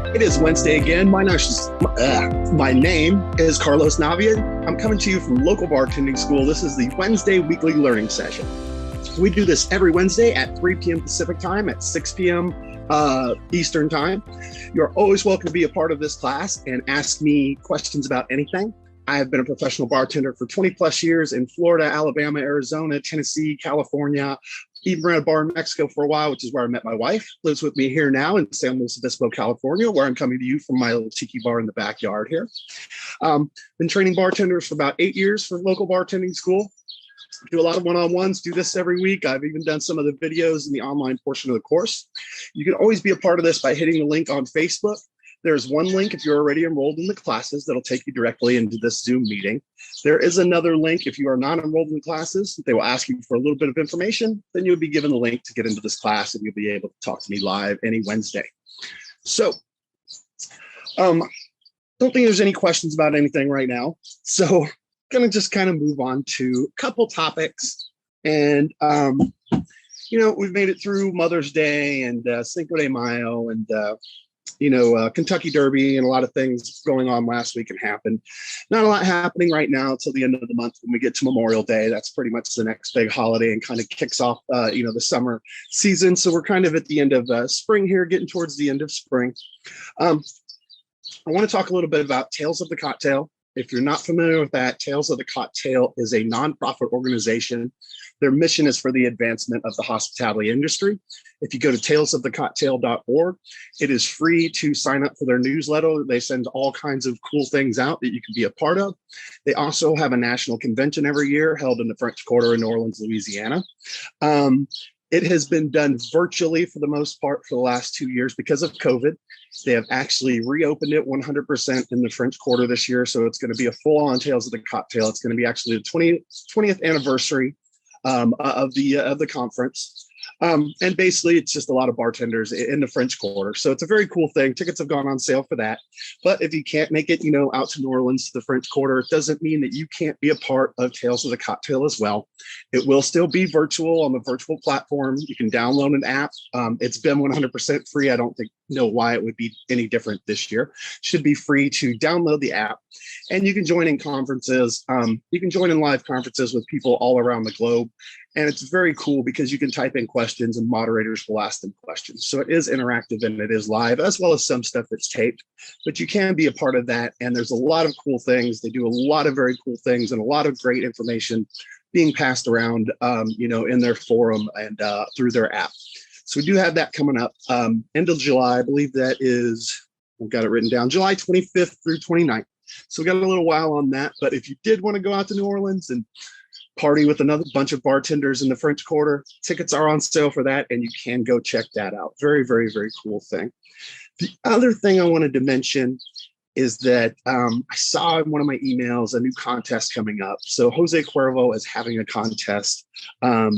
It is Wednesday again. My name is Carlos Navia. I'm coming to you from local bartending school. This is the Wednesday weekly learning session. We do this every Wednesday at 3 p.m. Pacific time, at 6 p.m. Eastern time. You're always welcome to be a part of this class and ask me questions about anything. I have been a professional bartender for 20 plus years in Florida, Alabama, Arizona, Tennessee, California, even ran a bar in Mexico for a while, which is where I met my wife. Lives with me here now in San Luis Obispo, California, where I'm coming to you from my little tiki bar in the backyard here. Been training bartenders for about 8 years for local bartending school. Do a lot of one-on-ones, do this every week. I've even done some of the videos in the online portion of the course. You can always be a part of this by hitting the link on Facebook. There's one link if you're already enrolled in the classes that'll take you directly into this Zoom meeting. There is another link if you are not enrolled in the classes. They will ask you for a little bit of information. Then you'll be given the link to get into this class and you'll be able to talk to me live any Wednesday. So, don't think there's any questions about anything right now. So, gonna just kind of move on to a couple topics. And, we've made it through Mother's Day and Cinco de Mayo and Kentucky Derby and a lot of things going on last week and happened. Not a lot happening right now until the end of the month when we get to Memorial Day. That's pretty much the next big holiday and kind of kicks off, the summer season. So we're kind of at the end of spring here, getting towards the end of spring. I want to talk a little bit about Tales of the Cocktail. If you're not familiar with that, Tales of the Cocktail is a nonprofit organization. Their mission is for the advancement of the hospitality industry. If you go to talesofthecocktail.org, it is free to sign up for their newsletter. They send all kinds of cool things out that you can be a part of. They also have a national convention every year held in the French Quarter in New Orleans, Louisiana. It has been done virtually for the most part for the last 2 years because of COVID. They have actually reopened it 100% in the French Quarter this year. So it's going to be a full-on Tales of the Cocktail. It's going to be actually the 20th anniversary of the conference. And basically, it's just a lot of bartenders in the French Quarter. So it's a very cool thing. Tickets have gone on sale for that. But if you can't make it, out to New Orleans to the French Quarter, it doesn't mean that you can't be a part of Tales of the Cocktail as well. It will still be virtual on the virtual platform. You can download an app. It's been 100% free. I don't know why it would be any different this year. Should be free to download the app. And you can join in conferences. You can join in live conferences with people all around the globe. And it's very cool because you can type in questions and moderators will ask them questions. So it is interactive and it is live, as well as some stuff that's taped, but you can be a part of that. And there's a lot of cool things. They do a lot of very cool things and a lot of great information being passed around, in their forum and through their app. So we do have that coming up end of July. I believe that is, I've got it written down, July 25th through 29th. So we got a little while on that. But if you did want to go out to New Orleans and party with another bunch of bartenders in the French Quarter, tickets are on sale for that, and you can go check that out. Very, very, very cool thing. The other thing I wanted to mention is that I saw in one of my emails a new contest coming up. So Jose Cuervo is having a contest. What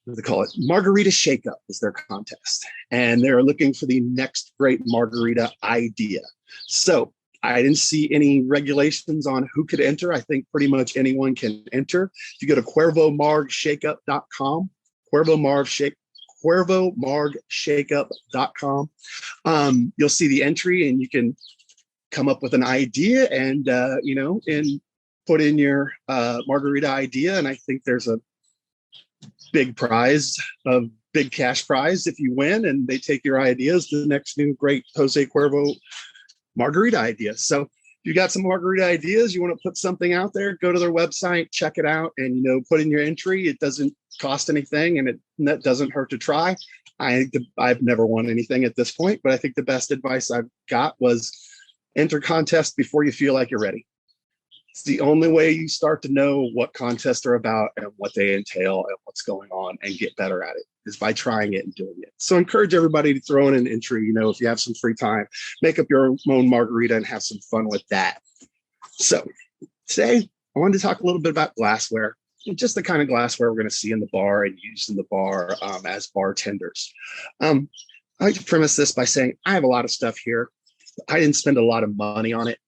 do they call it? Margarita Shake Up is their contest. And they're looking for the next great margarita idea. So I didn't see any regulations on who could enter. I think pretty much anyone can enter. If you go to cuervomargshakeup.com, cuervomargshakeup.com, you'll see the entry and you can come up with an idea and, and put in your margarita idea. And I think there's a big prize, a big cash prize if you win and they take your ideas to the next new great Jose Cuervo margarita idea. So if you got some margarita ideas, you want to put something out there, go to their website, check it out, and put in your entry. It doesn't cost anything, and that doesn't hurt to try. I've never won anything at this point, but I think the best advice I've got was enter contest before you feel like you're ready. It's the only way you start to know what contests are about and what they entail and what's going on and get better at it is by trying it and doing it. So encourage everybody to throw in an entry, if you have some free time, make up your own margarita and have some fun with that. So today I wanted to talk a little bit about glassware and just the kind of glassware we're going to see in the bar and use in the bar as bartenders. I like to premise this by saying I have a lot of stuff here. I didn't spend a lot of money on it.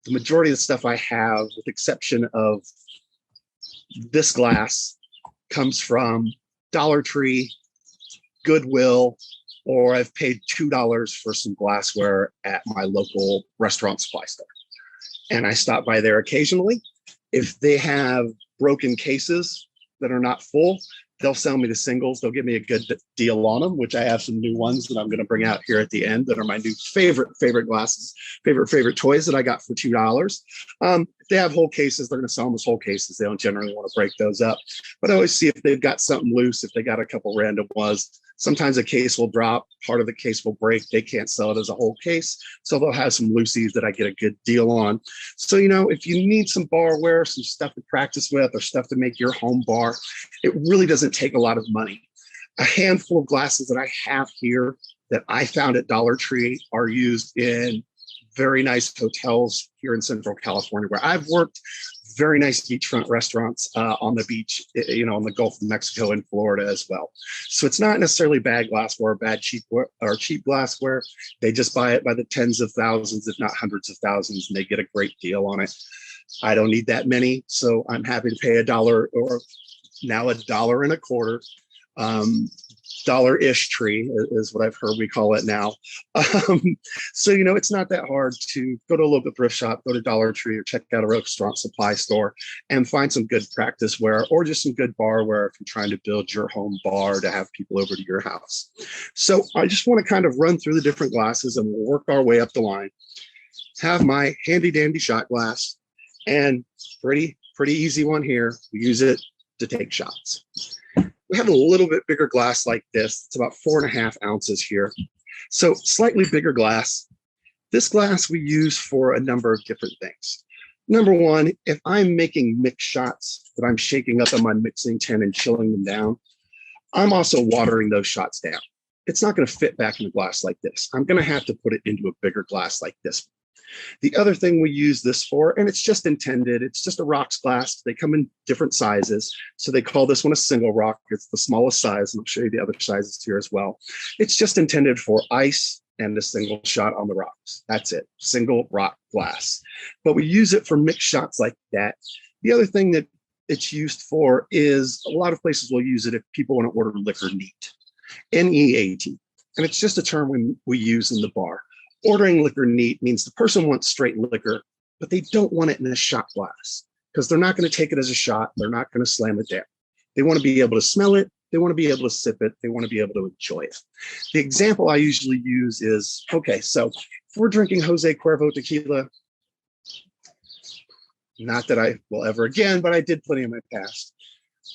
The majority of the stuff I have, with the exception of this glass, comes from Dollar Tree, Goodwill, or I've paid $2 for some glassware at my local restaurant supply store. And I stop by there occasionally. If they have broken cases that are not full, they'll sell me the singles. They'll give me a good deal on them, which I have some new ones that I'm going to bring out here at the end that are my new favorite glasses, favorite toys that I got for $2. If they have whole cases, they're going to sell them as whole cases. They don't generally want to break those up. But I always see if they've got something loose, if they got a couple random ones. Sometimes a case will drop, part of the case will break. They can't sell it as a whole case. So they'll have some loosies that I get a good deal on. So, if you need some barware, some stuff to practice with or stuff to make your home bar, it really doesn't take a lot of money. A handful of glasses that I have here that I found at Dollar Tree are used in very nice hotels here in Central California where I've worked. Very nice beachfront restaurants on the beach, on the Gulf of Mexico and Florida as well. So it's not necessarily bad glassware, cheap glassware. They just buy it by the tens of thousands, if not hundreds of thousands, and they get a great deal on it. I don't need that many, so I'm happy to pay $1 or now $1.25. Dollar-ish tree is what I've heard we call it now. So, it's not that hard to go to a local thrift shop, go to Dollar Tree or check out a restaurant supply store and find some good practice wear or just some good barware if you're trying to build your home bar to have people over to your house. So I just want to kind of run through the different glasses and we'll work our way up the line. Have my handy dandy shot glass and pretty easy one here. We use it to take shots. We have a little bit bigger glass like this. It's about 4.5 ounces here. So slightly bigger glass. This glass we use for a number of different things. Number one, if I'm making mix shots that I'm shaking up in my mixing tin and chilling them down, I'm also watering those shots down. It's not going to fit back in a glass like this. I'm going to have to put it into a bigger glass like this. The other thing we use this for, and it's just intended, it's just a rocks glass. They come in different sizes. So they call this one a single rock. It's the smallest size, and I'll show you the other sizes here as well. It's just intended for ice and a single shot on the rocks. That's it, single rock glass. But we use it for mixed shots like that. The other thing that it's used for is a lot of places will use it if people want to order liquor neat, N-E-A-T. And it's just a term we use in the bar. Ordering liquor neat means the person wants straight liquor, but they don't want it in a shot glass because they're not going to take it as a shot. They're not going to slam it down. They want to be able to smell it. They want to be able to sip it. They want to be able to enjoy it. The example I usually use is, okay, so if we're drinking Jose Cuervo tequila, not that I will ever again, but I did plenty in my past.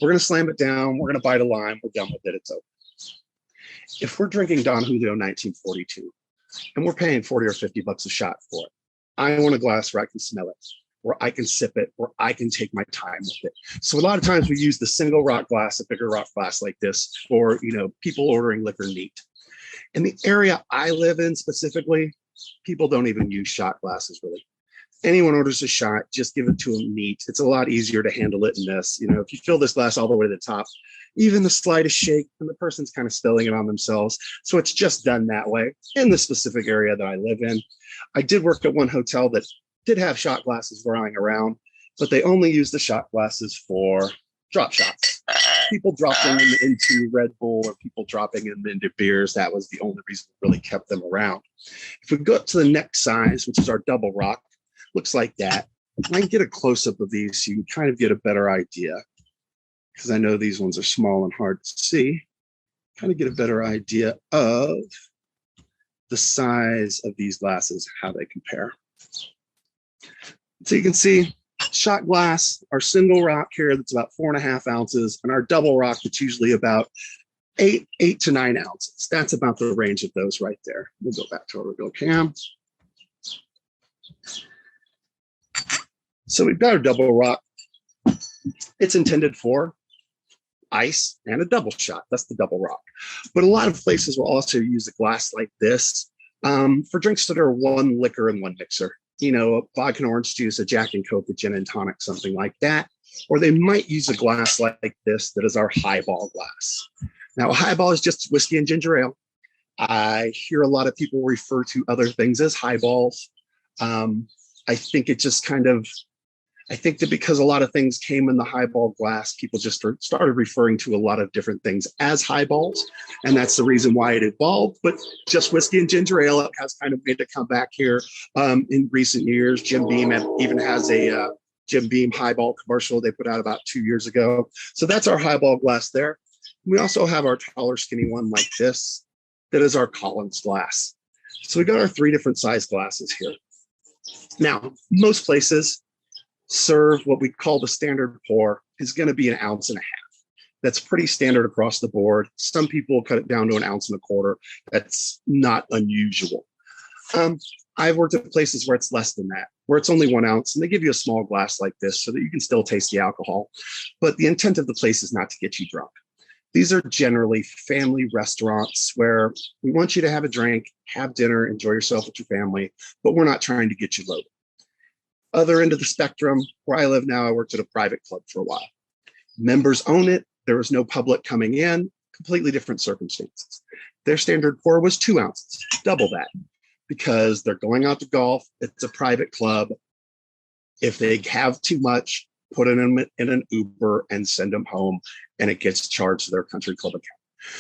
We're going to slam it down. We're going to bite a lime. We're done with it. It's over. If we're drinking Don Julio 1942, and we're paying 40 or 50 bucks a shot for it, I want a glass where I can smell it, where I can sip it, where I can take my time with it. So a lot of times we use the single rock glass, a bigger rock glass like this for, people ordering liquor neat. In the area I live in specifically, people don't even use shot glasses really. Anyone orders a shot, just give it to them neat. It's a lot easier to handle it in this. If you fill this glass all the way to the top, even the slightest shake and the person's kind of spilling it on themselves. So it's just done that way in the specific area that I live in. I did work at one hotel that did have shot glasses lying around, but they only use the shot glasses for drop shots. People dropping them into Red Bull or people dropping them into beers. That was the only reason we really kept them around. If we go up to the next size, which is our double rock, looks like that. I can get a close-up of these so you can kind of get a better idea, because I know these ones are small and hard to see. Kind of get a better idea of the size of these glasses, how they compare. So you can see shot glass, our single rock here that's about 4.5 ounces, and our double rock that's usually about 8 to 9 ounces. That's about the range of those right there. We'll go back to our reveal cam. So we've got our double rock. It's intended for ice and a double shot. That's the double rock. But a lot of places will also use a glass like this for drinks that are one liquor and one mixer. A vodka and orange juice, a Jack and Coke, a gin and tonic, something like that. Or they might use a glass like this that is our highball glass. Now, a highball is just whiskey and ginger ale. I hear a lot of people refer to other things as highballs. I think it just kind of, I think that because a lot of things came in the highball glass, people just started referring to a lot of different things as highballs. And that's the reason why it evolved. But just whiskey and ginger ale has kind of made a comeback here in recent years. Jim Beam even has a Jim Beam highball commercial they put out about 2 years ago. So that's our highball glass there. We also have our taller, skinny one like this. That is our Collins glass. So we got our 3 different size glasses here. Now, most places serve what we call the standard pour is going to be 1.5 ounces. That's pretty standard across the board. Some people cut it down to 1.25 ounces. That's not unusual. I've worked at places where it's less than that, where it's only 1 ounce, and they give you a small glass like this so that you can still taste the alcohol. But the intent of the place is not to get you drunk. These are generally family restaurants where we want you to have a drink, have dinner, enjoy yourself with your family, but we're not trying to get you loaded. Other end of the spectrum, where I live now, I worked at a private club for a while. Members own it. There was no public coming in, completely different circumstances. Their standard pour was 2 ounces, double that, because they're going out to golf. It's a private club. If they have too much, put it in an Uber and send them home, and it gets charged to their country club account.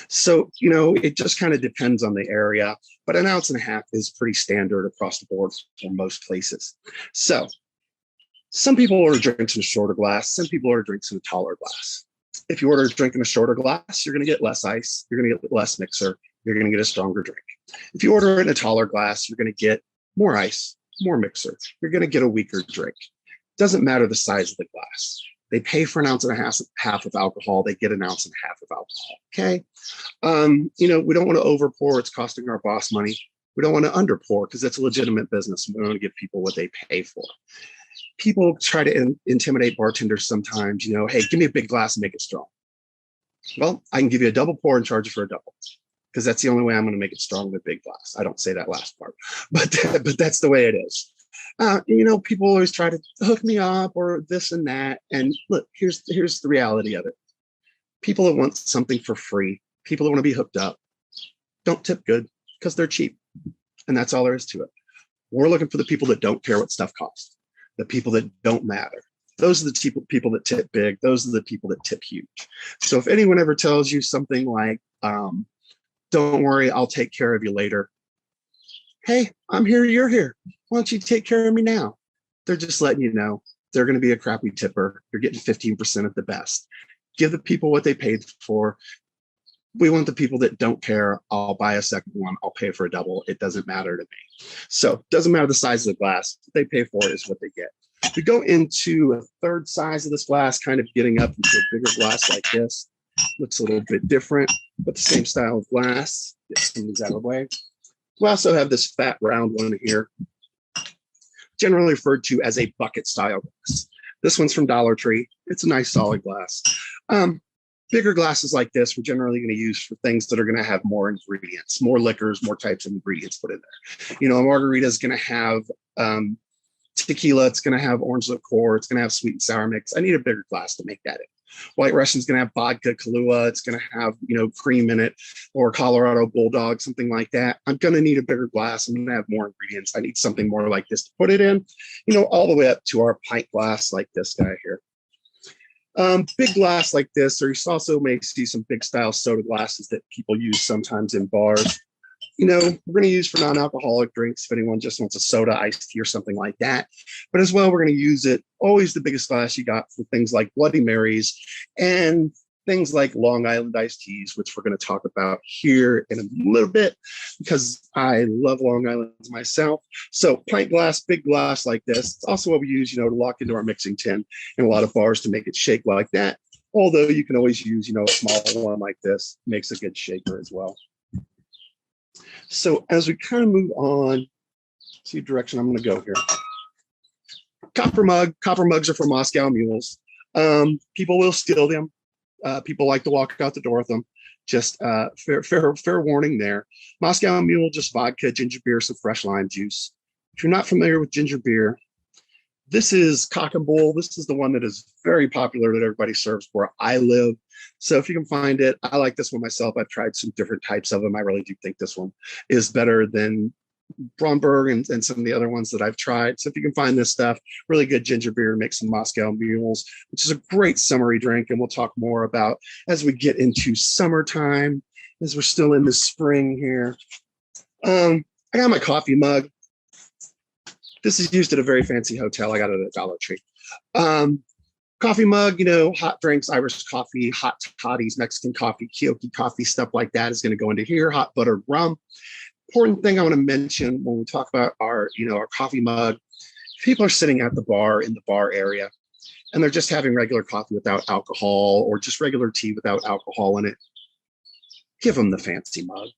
So, it just kind of depends on the area, but 1.5 ounces is pretty standard across the board for most places. So some people order drinks in a shorter glass. Some people order drinks in a taller glass. If you order a drink in a shorter glass, you're going to get less ice. You're going to get less mixer. You're going to get a stronger drink. If you order it in a taller glass, you're going to get more ice, more mixer. You're going to get a weaker drink. Doesn't matter the size of the glass. They pay for 1.5 ounces of alcohol. They get 1.5 ounces of alcohol. Okay. We don't want to over pour. It's costing our boss money. We don't want to under pour because it's a legitimate business. We want to give people what they pay for. People try to intimidate bartenders sometimes, hey, give me a big glass and make it strong. Well, I can give you a double pour and charge you for a double because that's the only way I'm going to make it strong with a big glass. I don't say that last part, but that's the way it is. People always try to hook me up or this and that. And look, here's the reality of it. People that want something for free, people that want to be hooked up, don't tip good because they're cheap. And that's all there is to it. We're looking for the people that don't care what stuff costs, the people that don't matter. Those are the people that tip big. Those are the people that tip huge. So if anyone ever tells you something like, don't worry, I'll take care of you later. Hey, I'm here, you're here. Why don't you take care of me now? They're just letting you know they're going to be a crappy tipper. You're getting 15% of the best. Give the people what they paid for. We want the people that don't care. I'll buy a second one. I'll pay for a double. It doesn't matter to me. So it doesn't matter the size of the glass. What they pay for is what they get. We go into a third size of this glass, kind of getting up into a bigger glass like this. Looks a little bit different, but the same style of glass. Get some of these out of the way. We also have this fat round one here, generally referred to as a bucket style glass. This one's from Dollar Tree. It's a nice solid glass. Bigger glasses like this, we're generally going to use for things that are going to have more ingredients, more liquors, more types of ingredients put in there. A margarita is going to have tequila. It's going to have orange liqueur. It's going to have sweet and sour mix. I need a bigger glass to make that in. White Russian's going to have vodka, Kahlua. It's going to have, cream in it, or Colorado Bulldog, something like that. I'm going to need a bigger glass. I'm going to have more ingredients. I need something more like this to put it in, all the way up to our pint glass like this guy here. Big glass like this, or you also may see some big style soda glasses that people use sometimes in bars. We're going to use for non-alcoholic drinks if anyone just wants a soda, iced tea, or something like that. But as well, we're going to use it, always the biggest glass you got, for things like Bloody Marys and things like Long Island iced teas, which we're going to talk about here in a little bit because I love Long Islands myself. So pint glass, big glass like this. It's also what we use, to lock into our mixing tin in a lot of bars to make it shake like that. Although you can always use, a small one like this. Makes a good shaker as well. So as we kind of move on, see direction I'm going to go here. Copper mug. Copper mugs are for Moscow mules. People will steal them. People like to walk out the door with them. Just fair warning there. Moscow Mule, just vodka, ginger beer, some fresh lime juice. If you're not familiar with ginger beer, this is Cock and Bull. This is the one that is very popular that everybody serves where I live. So if you can find it, I like this one myself. I've tried some different types of them. I really do think this one is better than Bromberg and some of the other ones that I've tried. So if you can find this stuff, really good ginger beer to make some Moscow mules, which is a great summery drink. And we'll talk more about as we get into summertime, as we're still in the spring here. I got my coffee mug. This is used at a very fancy hotel. I got it at Dollar Tree. Coffee mug, hot drinks, Irish coffee, hot toddies, Mexican coffee, Kioki coffee, stuff like that is going to go into here. Hot buttered rum. Important thing I want to mention when we talk about our coffee mug. People are sitting at the bar in the bar area, and they're just having regular coffee without alcohol, or just regular tea without alcohol in it. Give them the fancy mug.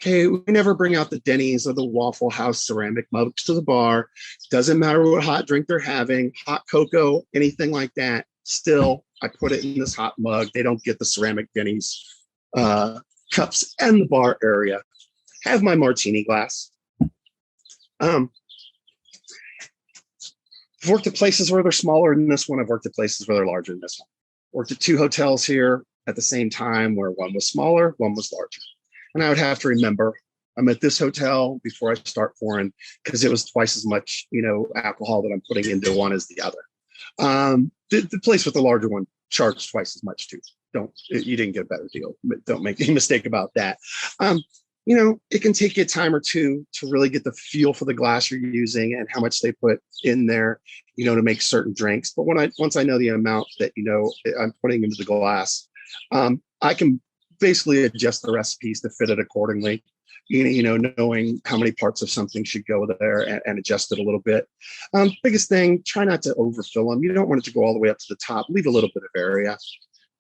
Okay, we never bring out the Denny's or the Waffle House ceramic mugs to the bar. Doesn't matter what hot drink they're having, hot cocoa, anything like that. Still, I put it in this hot mug. They don't get the ceramic Denny's cups in the bar area. Have my martini glass. I've worked at places where they're smaller than this one. I've worked at places where they're larger than this one. Worked at 2 hotels here at the same time where one was smaller, one was larger. And I would have to remember, I'm at this hotel before I start pouring because it was twice as much, alcohol that I'm putting into one as the other. The place with the larger one charged twice as much too. You didn't get a better deal. Don't make any mistake about that. It can take you a time or two to really get the feel for the glass you're using and how much they put in there, to make certain drinks. But once I know the amount that, I'm putting into the glass, I can basically adjust the recipes to fit it accordingly, knowing how many parts of something should go there and adjust it a little bit. Biggest thing, try not to overfill them. You don't want it to go all the way up to the top. Leave a little bit of area.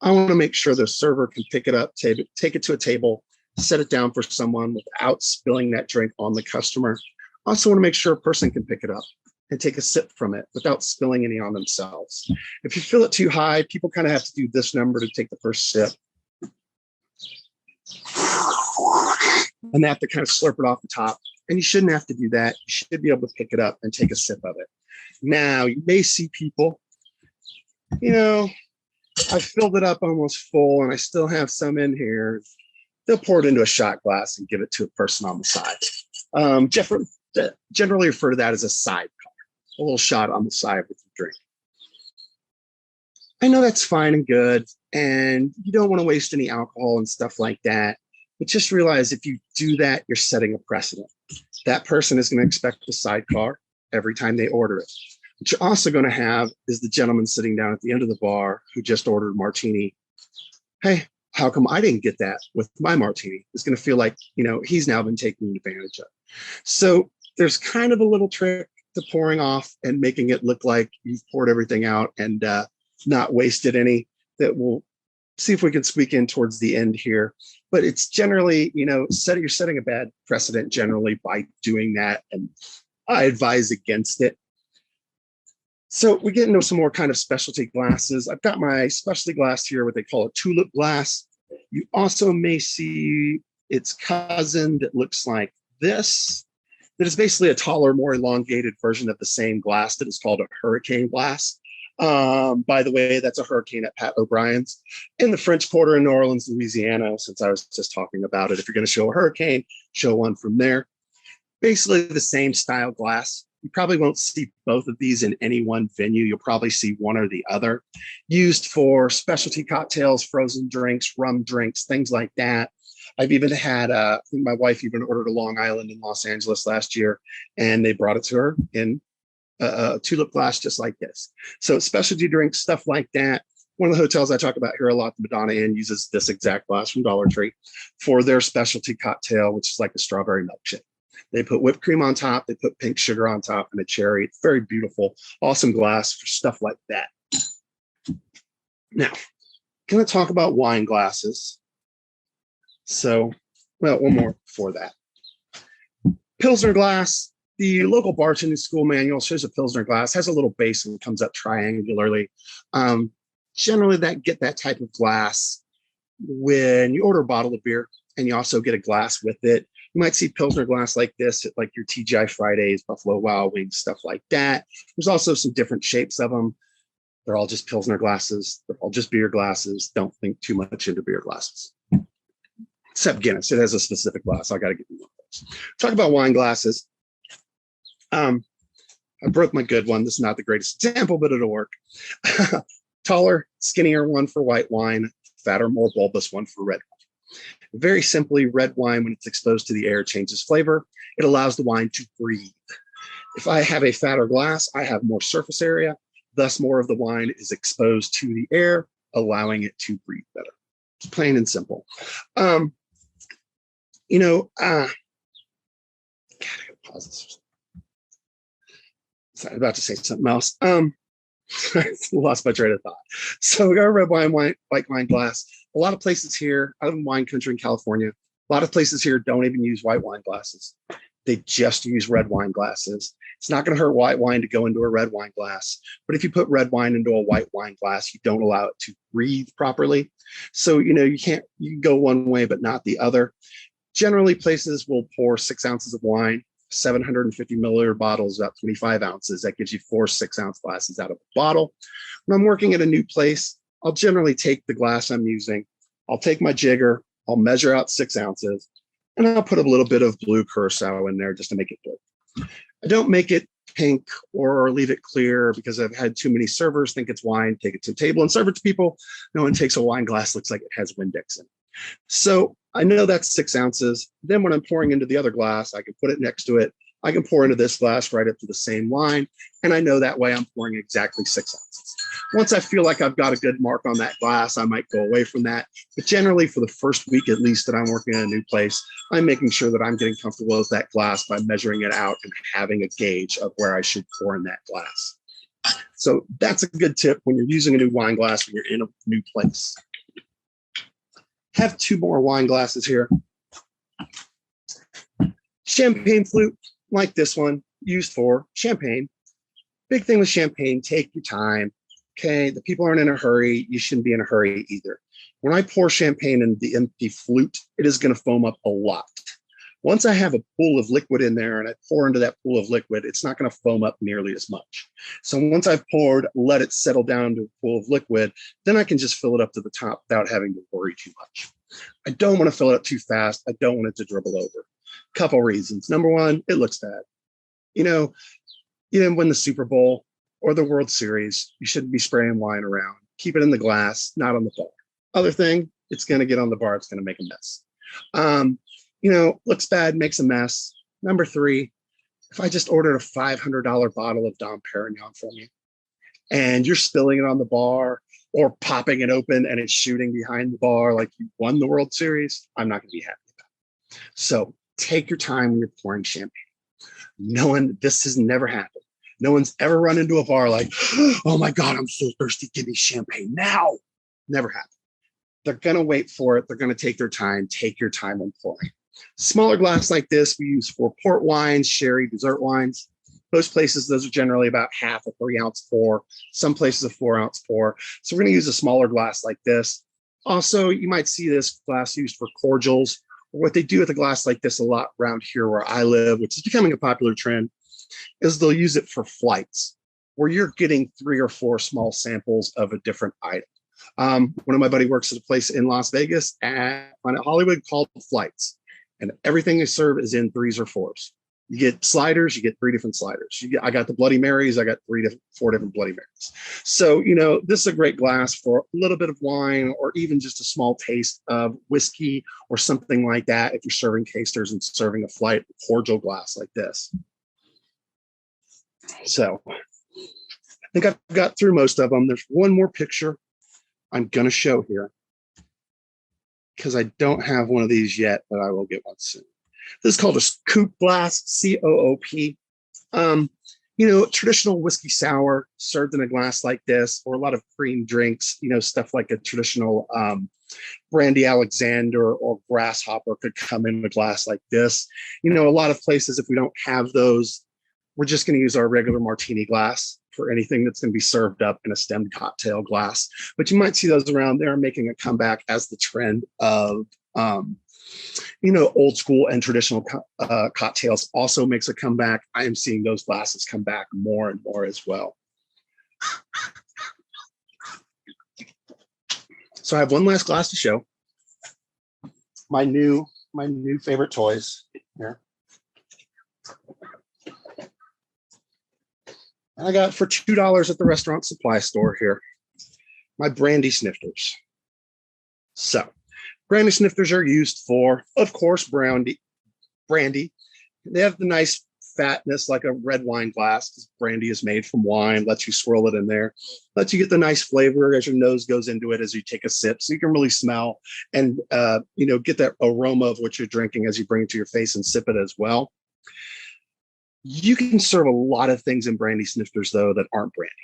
I want to make sure the server can pick it up, take it to a table, set it down for someone without spilling that drink on the customer. Also want to make sure a person can pick it up and take a sip from it without spilling any on themselves. If you fill it too high, people kind of have to do this number to take the first sip. And they have to kind of slurp it off the top. And you shouldn't have to do that. You should be able to pick it up and take a sip of it. Now, you may see people, I filled it up almost full and I still have some in here. They'll pour it into a shot glass and give it to a person on the side. Generally refer to that as a sidecar, a little shot on the side with the drink. I know that's fine and good, and you don't want to waste any alcohol and stuff like that. But just realize if you do that, you're setting a precedent. That person is going to expect a sidecar every time they order it. What you're also going to have is the gentleman sitting down at the end of the bar who just ordered martini. Hey, how come I didn't get that with my martini? It's going to feel like, he's now been taken advantage of. So there's kind of a little trick to pouring off and making it look like you've poured everything out and not wasted any that we'll see if we can squeak in towards the end here. But it's generally, you're setting a bad precedent generally by doing that. And I advise against it. So we get into some more kind of specialty glasses. I've got my specialty glass here, what they call a tulip glass. You also may see its cousin that looks like this. That is basically a taller, more elongated version of the same glass that is called a hurricane glass. By the way, that's a hurricane at Pat O'Brien's in the French Quarter in New Orleans, Louisiana, since I was just talking about it. If you're going to show a hurricane, show one from there. Basically the same style glass. You probably won't see both of these in any one venue. You'll probably see one or the other. Used for specialty cocktails, frozen drinks, rum drinks, things like that. I've even had, I think my wife even ordered a Long Island in Los Angeles last year, and they brought it to her in a tulip glass just like this. So specialty drinks, stuff like that. One of the hotels I talk about here a lot, the Madonna Inn, uses this exact glass from Dollar Tree for their specialty cocktail, which is like a strawberry milkshake. They put whipped cream on top, they put pink sugar on top and a cherry. It's very beautiful, awesome glass for stuff like that. Now, going to talk about wine glasses. So, well, one more before that. Pilsner glass. The local bartending school manual shows a Pilsner glass, has a little base and comes up triangularly. Generally, get that type of glass when you order a bottle of beer and you also get a glass with it. You might see Pilsner glass like this at like your TGI Fridays, Buffalo Wild Wings, stuff like that. There's also some different shapes of them. They're all just Pilsner glasses. They're all just beer glasses. Don't think too much into beer glasses. Except Guinness, it has a specific glass. I got to give you one. Talk about wine glasses. I broke my good one. This is not the greatest example, but it'll work. Taller, skinnier one for white wine, fatter, more bulbous one for red wine. Very simply, red wine, when it's exposed to the air, changes flavor. It allows the wine to breathe. If I have a fatter glass, I have more surface area. Thus, more of the wine is exposed to the air, allowing it to breathe better. It's plain and simple. Gotta pause this. Sorry, I'm about to say something else. Lost my train of thought. So we got a red wine, white wine glass. A lot of places here, I live in wine country in California. A lot of places here don't even use white wine glasses. They just use red wine glasses. It's not going to hurt white wine to go into a red wine glass. But if you put red wine into a white wine glass, you don't allow it to breathe properly. So, you can go one way, but not the other. Generally, places will pour 6 ounces of wine, 750 milliliter bottles, about 25 ounces. That gives you 4 6-ounce glasses out of a bottle. When I'm working at a new place, I'll generally take the glass I'm using. I'll take my jigger. I'll measure out 6 ounces, and I'll put a little bit of blue curacao in there just to make it blue. I don't make it pink or leave it clear because I've had too many servers think it's wine, take it to the table and serve it to people. No one takes a wine glass, looks like it has Windex in it. So I know that's 6 ounces. Then when I'm pouring into the other glass, I can put it next to it. I can pour into this glass right up to the same line. And I know that way I'm pouring exactly 6 ounces. Once I feel like I've got a good mark on that glass, I might go away from that. But generally, for the first week at least that I'm working in a new place, I'm making sure that I'm getting comfortable with that glass by measuring it out and having a gauge of where I should pour in that glass. So that's a good tip when you're using a new wine glass when you're in a new place. Have 2 more wine glasses here. Champagne flute, like this one, used for champagne. Big thing with champagne, take your time. Okay, the people aren't in a hurry. You shouldn't be in a hurry either. When I pour champagne in the empty flute, it is going to foam up a lot. Once I have a pool of liquid in there and I pour into that pool of liquid, it's not going to foam up nearly as much. So once I've poured, let it settle down to a pool of liquid, then I can just fill it up to the top without having to worry too much. I don't want to fill it up too fast. I don't want it to dribble over. Couple reasons. Number one, it looks bad. You didn't win the Super Bowl or the World Series. You shouldn't be spraying wine around. Keep it in the glass, not on the bar. Other thing, it's going to get on the bar. It's going to make a mess. Looks bad, makes a mess. Number 3, if I just ordered a $500 bottle of Dom Perignon from you and you're spilling it on the bar or popping it open and it's shooting behind the bar like you won the World Series, I'm not going to be happy about it. So take your time when you're pouring champagne. This has never happened. No one's ever run into a bar like, oh my God, I'm so thirsty. Give me champagne now. Never happened. They're going to wait for it. They're going to take their time. Take your time when pouring. Smaller glass like this, we use for port wines, sherry, dessert wines. Most places, those are generally about half a 3-ounce pour. Some places a 4-ounce pour. So we're going to use a smaller glass like this. Also, you might see this glass used for cordials. What they do with a glass like this a lot around here where I live, which is becoming a popular trend, is they'll use it for flights where you're getting 3 or 4 small samples of a different item. One of my buddy works at a place in Las Vegas at Planet Hollywood called Flights. And everything they serve is in 3s or 4s. You get sliders, you get 3 different sliders. I got the Bloody Marys, I got 4 different Bloody Marys. So, this is a great glass for a little bit of wine or even just a small taste of whiskey or something like that if you're serving tasters and serving a flight cordial glass like this. So I think I've got through most of them. There's one more picture I'm going to show here because I don't have one of these yet, but I will get one soon. This is called a coupe glass, C-O-O-P. Traditional whiskey sour served in a glass like this, or a lot of cream drinks, stuff like a traditional Brandy Alexander or Grasshopper could come in a glass like this. A lot of places, if we don't have those, we're just going to use our regular martini glass for anything that's going to be served up in a stemmed cocktail glass. But you might see those around there making a comeback as the trend of, old school and traditional cocktails also makes a comeback. I am seeing those glasses come back more and more as well. So I have one last glass to show. My new favorite toys. here. I got for $2 at the restaurant supply store here, my brandy snifters. So brandy snifters are used for, of course, brandy. They have the nice fatness like a red wine glass. Brandy is made from wine, lets you swirl it in there, lets you get the nice flavor as your nose goes into it as you take a sip, so you can really smell and get that aroma of what you're drinking as you bring it to your face and sip it as well. You can serve a lot of things in brandy snifters, though, that aren't brandy.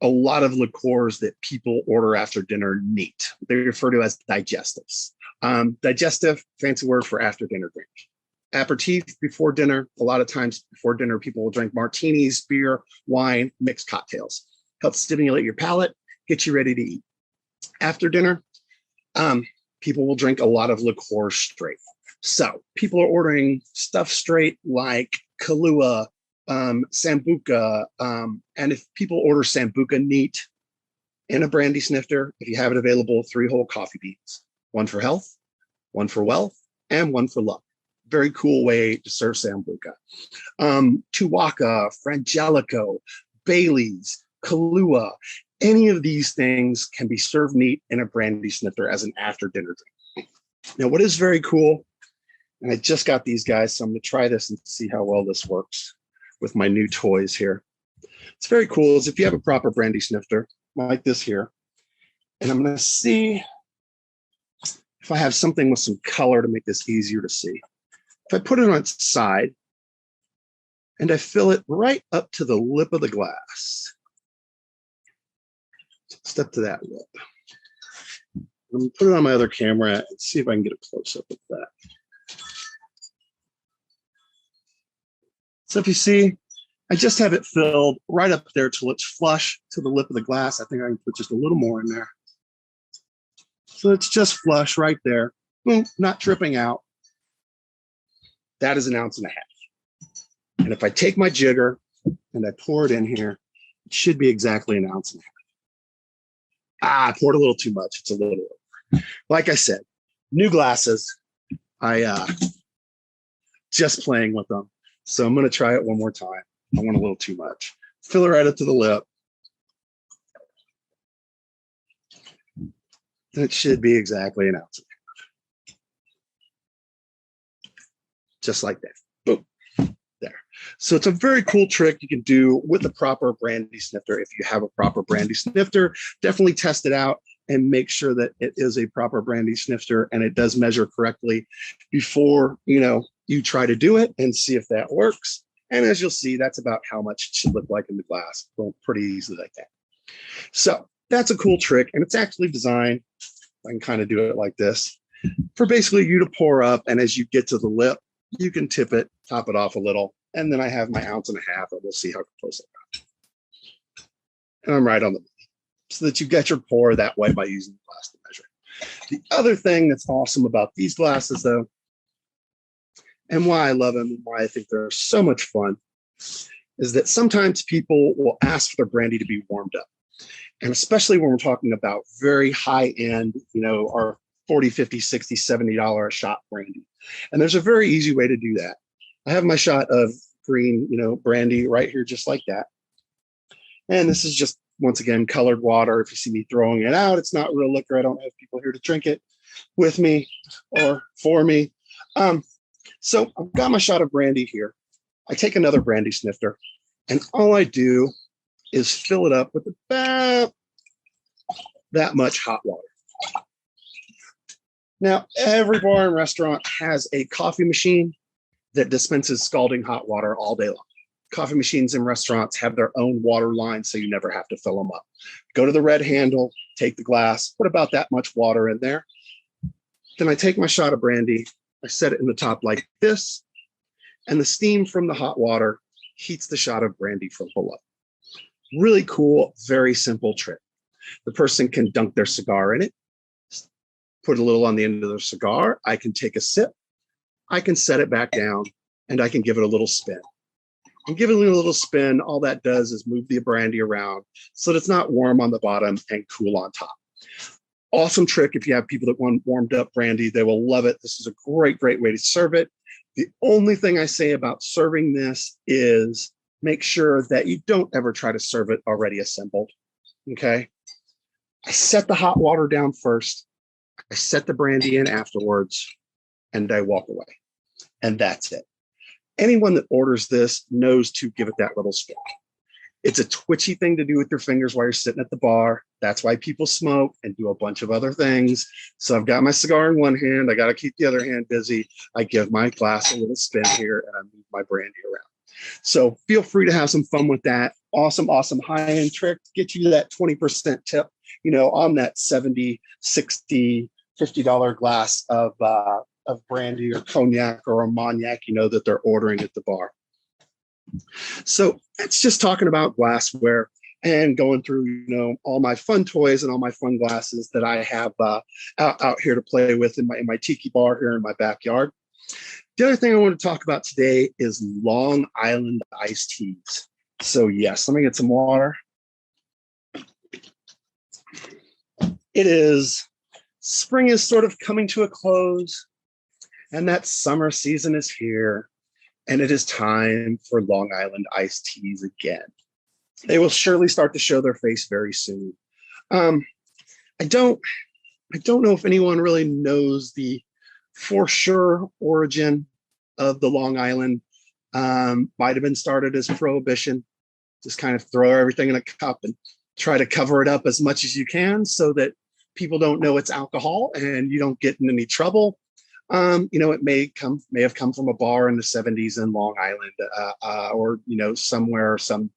A lot of liqueurs that people order after dinner neat. They're referred to as digestives. Digestive, fancy word for after dinner drink. Aperitif, before dinner. A lot of times before dinner, people will drink martinis, beer, wine, mixed cocktails. Helps stimulate your palate, get you ready to eat. After dinner, people will drink a lot of liqueur straight. So people are ordering stuff straight like Kahlua, Sambuca, and if people order Sambuca neat in a brandy snifter, if you have it available, 3 whole coffee beans, 1 for health, 1 for wealth, and 1 for love. Very cool way to serve Sambuca. Tuaca, Frangelico, Bailey's, Kahlua, any of these things can be served neat in a brandy snifter as an after dinner drink. Now, what is very cool, and I just got these guys, so I'm going to try this and see how well this works with my new toys here. It's very cool is if you have a proper brandy snifter like this here, and I'm going to see if I have something with some color to make this easier to see. If I put it on its side and I fill it right up to the lip of the glass, step to that lip. I'm going to put it on my other camera and see if I can get a close-up of that. So if you see, I just have it filled right up there till it's flush to the lip of the glass. I think I can put just a little more in there. So it's just flush right there, boom, not dripping out. That is 1.5 ounces. And if I take my jigger and I pour it in here, it should be exactly 1.5 ounces. I poured a little too much. It's a little over. Like I said, new glasses. I just playing with them. So I'm going to try it one more time. I want a little too much. Fill it right up to the lip. And it should be exactly 1.5 ounces. Just like that. Boom. There. So it's a very cool trick you can do with a proper brandy snifter. If you have a proper brandy snifter, definitely test it out and make sure that it is a proper brandy snifter and it does measure correctly before you try to do it and see if that works. And as you'll see, that's about how much it should look like in the glass. Go pretty easily like that. So that's a cool trick. And it's actually designed, I can kind of do it like this, for basically you to pour up. And as you get to the lip, you can tip it, top it off a little. And then I have my 1.5 ounces, and we'll see how close I got. And I'm right on the so that you get your pour that way by using the glass to measure. The other thing that's awesome about these glasses, though, and why I love them and why I think they're so much fun, is that sometimes people will ask for their brandy to be warmed up. And especially when we're talking about very high end, our $40, $50, $60, $70 a shot brandy. And there's a very easy way to do that. I have my shot of green, brandy right here, just like that. And this is just, once again, colored water. If you see me throwing it out, it's not real liquor. I don't have people here to drink it with me or for me. So I've got my shot of brandy here. I take another brandy snifter, and all I do is fill it up with about that much hot water. Now, every bar and restaurant has a coffee machine that dispenses scalding hot water all day long. Coffee machines in restaurants have their own water line, so you never have to fill them up. Go to the red handle, take the glass, put about that much water in there. Then I take my shot of brandy, I set it in the top like this, and the steam from the hot water heats the shot of brandy from below. Really cool, very simple trick. The person can dunk their cigar in it, put a little on the end of their cigar. I can take a sip, I can set it back down, and I can give it a little spin. And giving it a little spin, all that does is move the brandy around so that it's not warm on the bottom and cool on top. Awesome trick if you have people that want warmed up brandy. They will love it. This is a great, great way to serve it. The only thing I say about serving this is make sure that you don't ever try to serve it already assembled. Okay. I set the hot water down first. I set the brandy in afterwards, and I walk away. And that's it. Anyone that orders this knows to give it that little spin. It's a twitchy thing to do with your fingers while you're sitting at the bar. That's why people smoke and do a bunch of other things. So I've got my cigar in one hand. I got to keep the other hand busy. I give my glass a little spin here, and I move my brandy around. So feel free to have some fun with that. Awesome, awesome high-end trick to get you that 20% tip, on that $70, $60, $50 glass of brandy or cognac or Armagnac, that they're ordering at the bar. So that's just talking about glassware and going through, all my fun toys and all my fun glasses that I have out here to play with in my tiki bar here in my backyard. The other thing I want to talk about today is Long Island iced teas. So yes, let me get some water. Spring is sort of coming to a close, and that summer season is here. And it is time for Long Island iced teas again. They will surely start to show their face very soon. I don't know if anyone really knows the for sure origin of the Long Island. Might have been started as prohibition. Just kind of throw everything in a cup and try to cover it up as much as you can so that people don't know it's alcohol and you don't get in any trouble. It may have come from a bar in the 70s in Long Island, or somewhere, some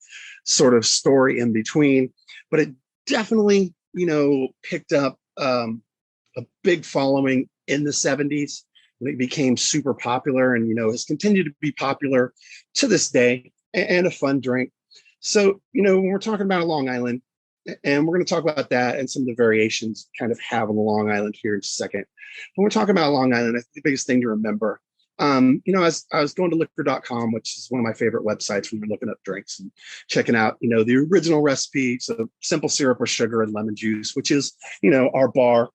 sort of story in between. But it definitely, picked up a big following in the 70s. And it became super popular, and has continued to be popular to this day, and a fun drink. So when we're talking about a Long Island, and we're going to talk about that and some of the variations kind of have on the Long Island here in a second. When we're talking about Long Island, I think the biggest thing to remember, as I was going to liquor.com, which is one of my favorite websites when you're looking up drinks and checking out, the original recipe. So simple syrup with sugar and lemon juice, which is, our bar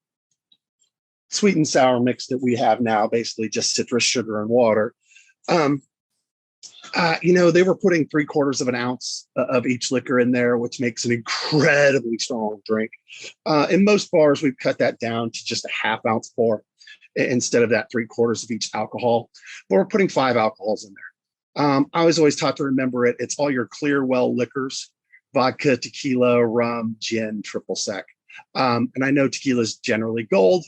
sweet and sour mix that we have now, basically just citrus, sugar, and water. They were putting 3/4 of an ounce of each liquor in there, which makes an incredibly strong drink. In most bars, we've cut that down to just a 1/2 ounce pour instead of that 3/4 of each alcohol. But we're putting 5 alcohols in there. I was always taught to remember it. It's all your clear well liquors: vodka, tequila, rum, gin, triple sec. And I know tequila is generally gold,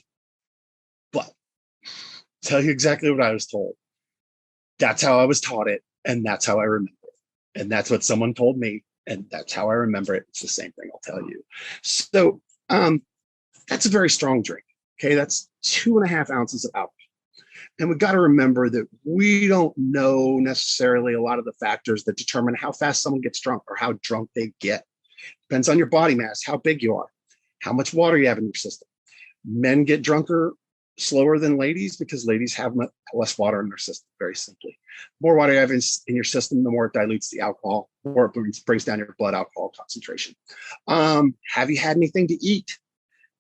but I'll tell you exactly what I was told. That's how I was taught it. And that's how I remember it. And that's what someone told me. And that's how I remember it. It's the same thing, I'll tell you. So that's a very strong drink. Okay, that's 2.5 ounces of alcohol. And we've got to remember that we don't know necessarily a lot of the factors that determine how fast someone gets drunk or how drunk they get. Depends on your body mass, how big you are, how much water you have in your system. Men get drunker slower than ladies because ladies have less water in their system, very simply. The more water you have in your system, the more it dilutes the alcohol, or it brings down your blood alcohol concentration. Have you had anything to eat?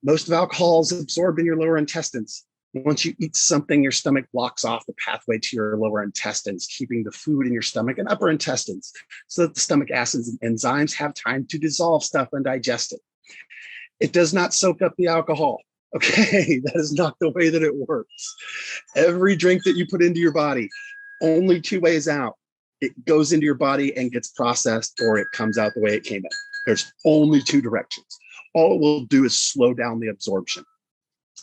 Most of alcohol is absorbed in your lower intestines. Once you eat something, your stomach blocks off the pathway to your lower intestines, keeping the food in your stomach and upper intestines so that the stomach acids and enzymes have time to dissolve stuff and digest it. It does not soak up the alcohol. Okay, that is not the way that it works. Every drink that you put into your body, only 2 ways out. It goes into your body and gets processed, or it comes out the way it came in. There's only 2 directions. All it will do is slow down the absorption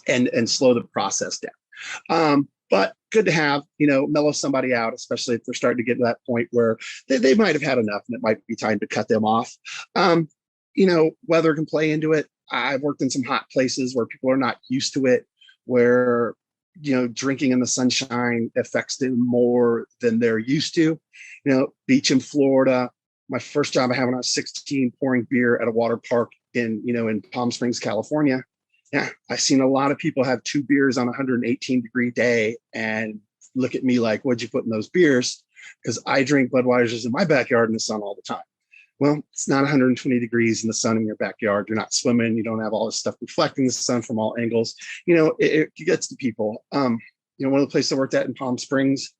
and slow the process down. But good to have, mellow somebody out, especially if they're starting to get to that point where they might have had enough and it might be time to cut them off. Weather can play into it. I've worked in some hot places where people are not used to it, where, drinking in the sunshine affects them more than they're used to. Beach in Florida, my first job I had when I was 16, pouring beer at a water park in Palm Springs, California. Yeah, I've seen a lot of people have 2 beers on a 118-degree day and look at me like, what'd you put in those beers? Because I drink Budweiser's in my backyard in the sun all the time. Well, it's not 120 degrees in the sun in your backyard. You're not swimming. You don't have all this stuff reflecting the sun from all angles. It gets to people. One of the places I worked at in Palm Springs,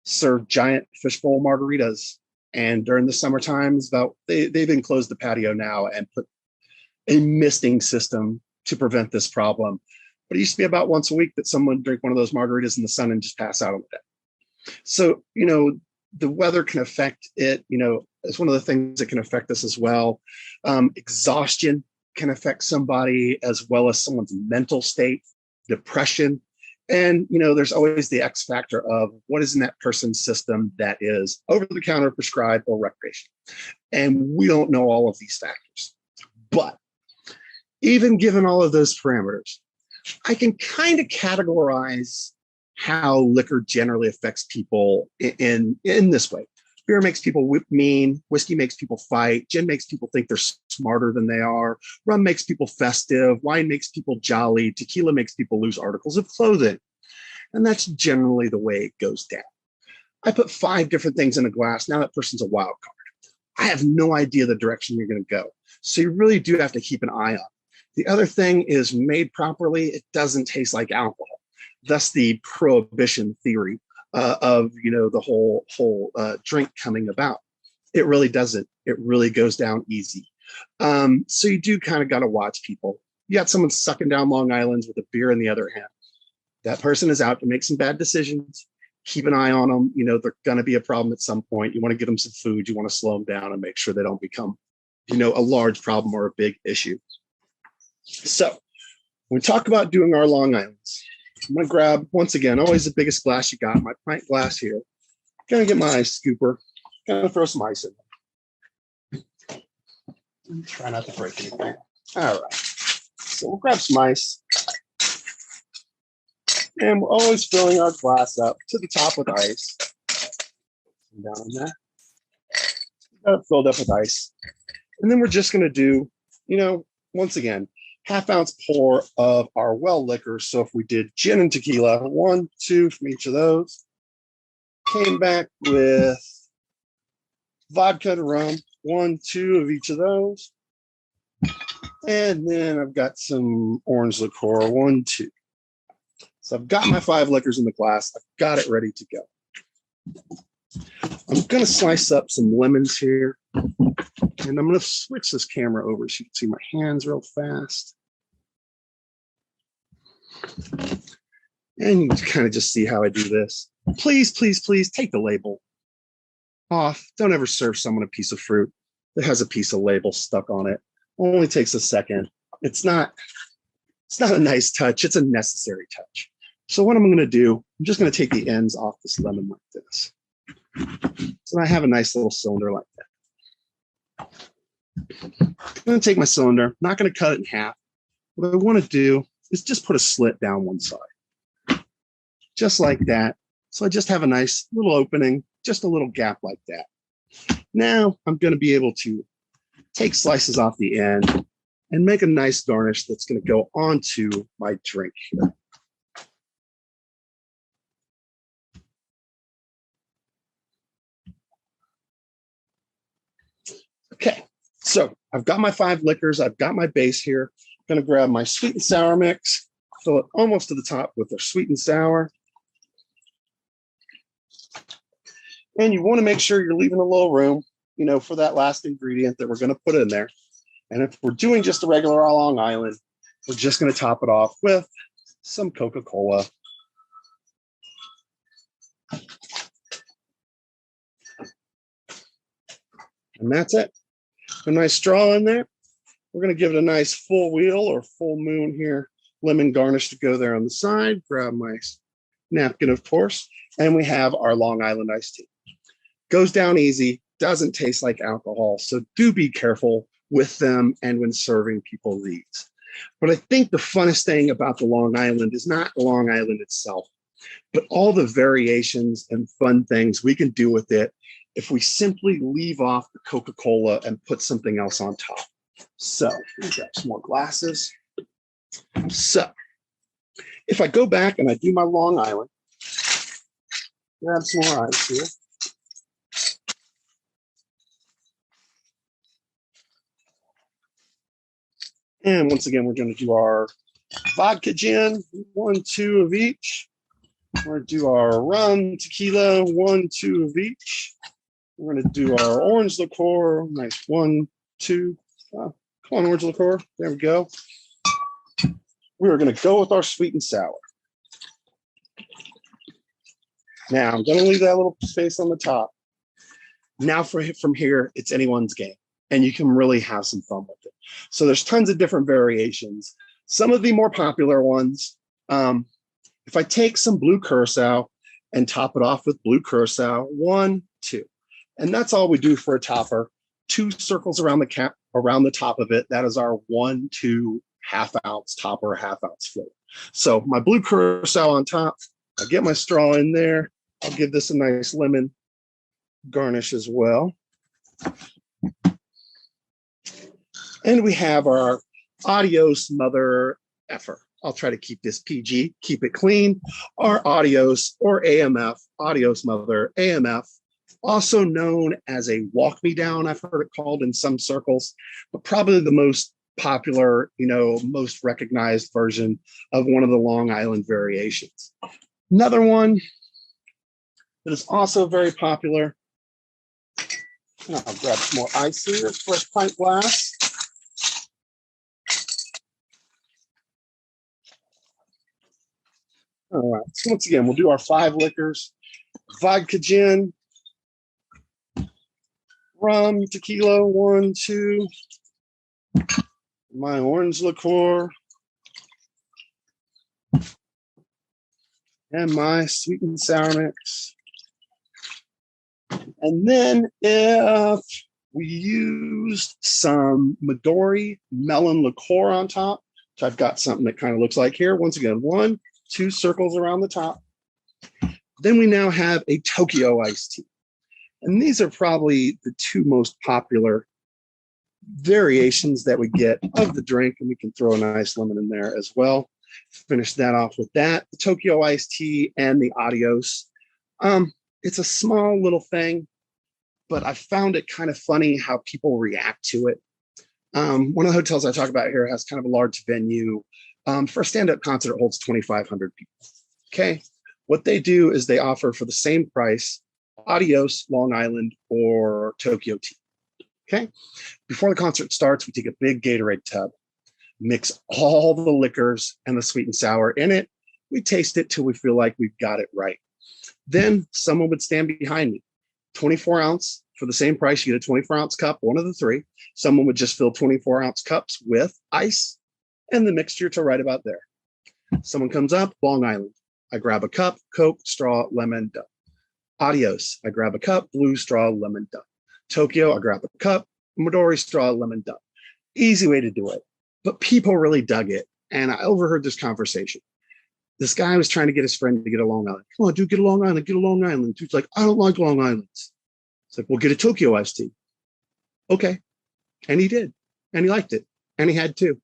serve giant fishbowl margaritas. And during the summer times, they've enclosed the patio now and put a misting system to prevent this problem. But it used to be about once a week that someone would drink one of those margaritas in the sun and just pass out on the day. So, the weather can affect it. It's one of the things that can affect us as well. Exhaustion can affect somebody as well as someone's mental state, depression. And, there's always the X factor of what is in that person's system that is over the counter, prescribed, or recreational. And we don't know all of these factors. But even given all of those parameters, I can kind of categorize how liquor generally affects people in this way. Beer makes people mean, whiskey makes people fight, gin makes people think they're smarter than they are, rum makes people festive, wine makes people jolly, tequila makes people lose articles of clothing. And that's generally the way it goes down. I put 5 different things in a glass. Now that person's a wild card. I have no idea the direction you're going to go. So you really do have to keep an eye on it. The other thing is, made properly, it doesn't taste like alcohol. Thus the prohibition theory of the whole drink coming about. It really doesn't. It really goes down easy. So you do kind of got to watch people. You got someone sucking down Long Island's with a beer in the other hand. That person is out to make some bad decisions. Keep an eye on them. They're going to be a problem at some point. You want to give them some food. You want to slow them down and make sure they don't become, a large problem or a big issue. So when we talk about doing our Long Islands, I'm going to grab, once again, always the biggest glass you got, my pint glass here. Going to get my ice scooper. Going to throw some ice in there. Try not to break anything. All right. So we'll grab some ice. And we're always filling our glass up to the top with ice. Down on that. Got it filled up with ice. And then we're just going to do, once again, 1/2 ounce pour of our well liquor. So if we did gin and tequila, 1, 2 from each of those. Came back with vodka to rum, 1, 2 of each of those. And then I've got some orange liqueur, 1, 2. So I've got my 5 liquors in the glass. I've got it ready to go. I'm going to slice up some lemons here. And I'm going to switch this camera over so you can see my hands real fast. And you can kind of just see how I do this. Please, please, please take the label off. Don't ever serve someone a piece of fruit that has a piece of label stuck on it. Only takes a second. It's not a nice touch. It's a necessary touch. So what I'm going to do, I'm just going to take the ends off this lemon like this. So I have a nice little cylinder like that. I'm going to take my cylinder, not going to cut it in half. What I want to do is just put a slit down one side. Just like that. So I just have a nice little opening, just a little gap like that. Now I'm going to be able to take slices off the end and make a nice garnish that's going to go onto my drink here. Okay, so I've got my 5 liquors. I've got my base here. I'm going to grab my sweet and sour mix, fill it almost to the top with the sweet and sour. And you want to make sure you're leaving a little room, for that last ingredient that we're going to put in there. And if we're doing just a regular Long Island, we're just going to top it off with some Coca-Cola. And that's it. A nice straw in there. We're going to give it a nice full wheel or full moon here. Lemon garnish to go there on the side. Grab my napkin, of course. And we have our Long Island iced tea. Goes down easy. Doesn't taste like alcohol. So do be careful with them and when serving people these. But I think the funnest thing about the Long Island is not the Long Island itself, but all the variations and fun things we can do with it if we simply leave off the Coca-Cola and put something else on top. So we've got some more glasses. So if I go back and I do my Long Island, grab some more ice here. And once again, we're going to do our vodka gin, 1, 2 of each. We're going to do our rum, tequila, 1, 2 of each. We're going to do our orange liqueur. Nice 1, 2. Come on, orange liqueur. There we go. We are going to go with our sweet and sour. Now, I'm going to leave that little space on the top. Now, from here, it's anyone's game, and you can really have some fun with it. So there's tons of different variations. Some of the more popular ones, if I take some blue curacao and top it off with blue curacao, 1, 2. And that's all we do for a topper. 2 circles around the top of it. That is our 1, 2 half-ounce topper, half-ounce float. So my blue curacao on top. I get my straw in there. I'll give this a nice lemon garnish as well. And we have our Adios Mother Effer. I'll try to keep this PG, keep it clean. Our Adios or AMF, Adios Mother, AMF, also known as a walk me down, I've heard it called in some circles, but probably the most popular, most recognized version of one of the Long Island variations. Another one that is also very popular. I'll grab some more ice here, fresh pint glass. All right, so once again, we'll do our 5 liquors: vodka gin, rum, tequila, 1, 2, my orange liqueur, and my sweet and sour mix. And then if we used some Midori melon liqueur on top, so I've got something that kind of looks like here. Once again, 1, 2 circles around the top. Then we now have a Tokyo iced tea. And these are probably the 2 most popular variations that we get of the drink. And we can throw a nice lemon in there as well. Finish that off with that. The Tokyo iced tea and the Adios. It's a small little thing, but I found it kind of funny how people react to it. One of the hotels I talk about here has kind of a large venue. For a stand-up concert, it holds 2,500 people. Okay. What they do is they offer for the same price, Adios, Long Island, or Tokyo tea. Okay. Before the concert starts, we take a big Gatorade tub, mix all the liquors and the sweet and sour in it. We taste it till we feel like we've got it right. Then someone would stand behind me, 24 ounce for the same price. You get a 24-ounce cup, one of the 3. Someone would just fill 24-ounce cups with ice and the mixture to right about there. Someone comes up, Long Island. I grab a cup, Coke, straw, lemon, done. Adios. I grab a cup, blue, straw, lemon, done. Tokyo, I grab a cup, Midori, straw, lemon, done. Easy way to do it. But people really dug it. And I overheard this conversation. This guy was trying to get his friend to get a Long Island. Come on, dude, get a Long Island, get a Long Island. Dude's like, I don't like Long Islands. It's like, well, get a Tokyo iced tea. Okay. And he did. And he liked it. And he had 2.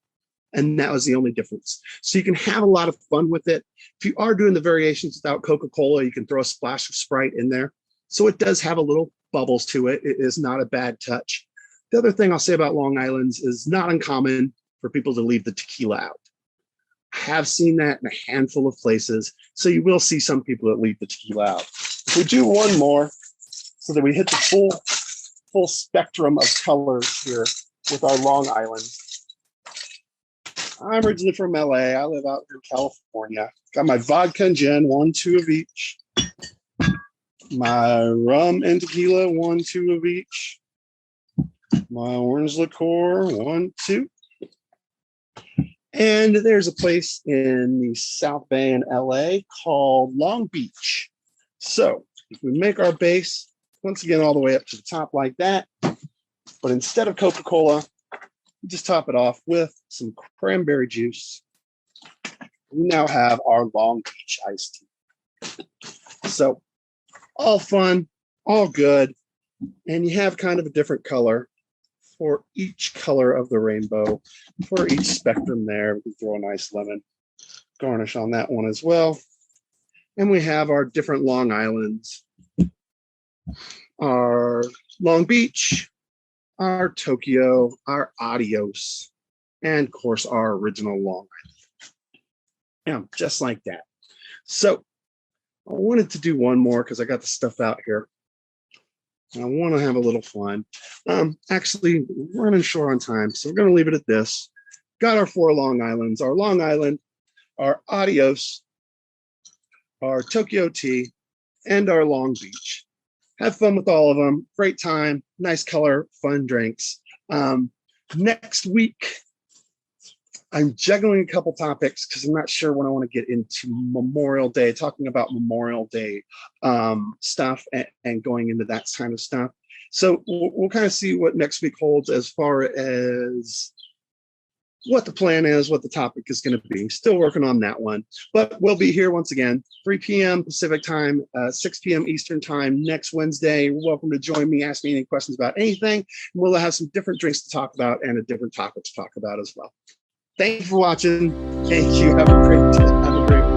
And that was the only difference. So you can have a lot of fun with it. If you are doing the variations without Coca-Cola, you can throw a splash of Sprite in there. So it does have a little bubbles to it. It is not a bad touch. The other thing I'll say about Long Islands is not uncommon for people to leave the tequila out. I have seen that in a handful of places. So you will see some people that leave the tequila out. If we do one more so that we hit the full spectrum of colors here with our Long Island. I'm originally from LA. I live out here in California. Got my vodka and gin, 1, 2 of each. My rum and tequila, 1, 2 of each. My orange liqueur, 1, 2. And there's a place in the South Bay in LA called Long Beach. So if we make our base, once again, all the way up to the top like that, but instead of Coca-Cola, we just top it off with some cranberry juice. We now have our Long Beach iced tea. So all fun, all good. And you have kind of a different color for each color of the rainbow. For each spectrum there, we can throw a nice lemon garnish on that one as well. And we have our different Long Islands, our Long Beach, our Tokyo, our Adios, and of course our original Long Island. Yeah, just like that. So I wanted to do one more because I got the stuff out here. I want to have a little fun. Actually, we're running short on time, so we're going to leave it at this. Got our 4 Long Islands, our Long Island, our Adios, our Tokyo Tea, and our Long Beach. Have fun with all of them. Great time, nice color, fun drinks. Next week, I'm juggling a couple topics because I'm not sure when I want to get into Memorial Day, talking about Memorial Day stuff and going into that kind of stuff. So we'll kind of see what next week holds as far as what the plan is, what the topic is going to be. Still working on that one, but we'll be here once again, 3 p.m. Pacific time, 6 p.m. Eastern time next Wednesday. You're welcome to join me, ask me any questions about anything. And we'll have some different drinks to talk about and a different topic to talk about as well. Thank you for watching. Thank you. Have a great day. Have a great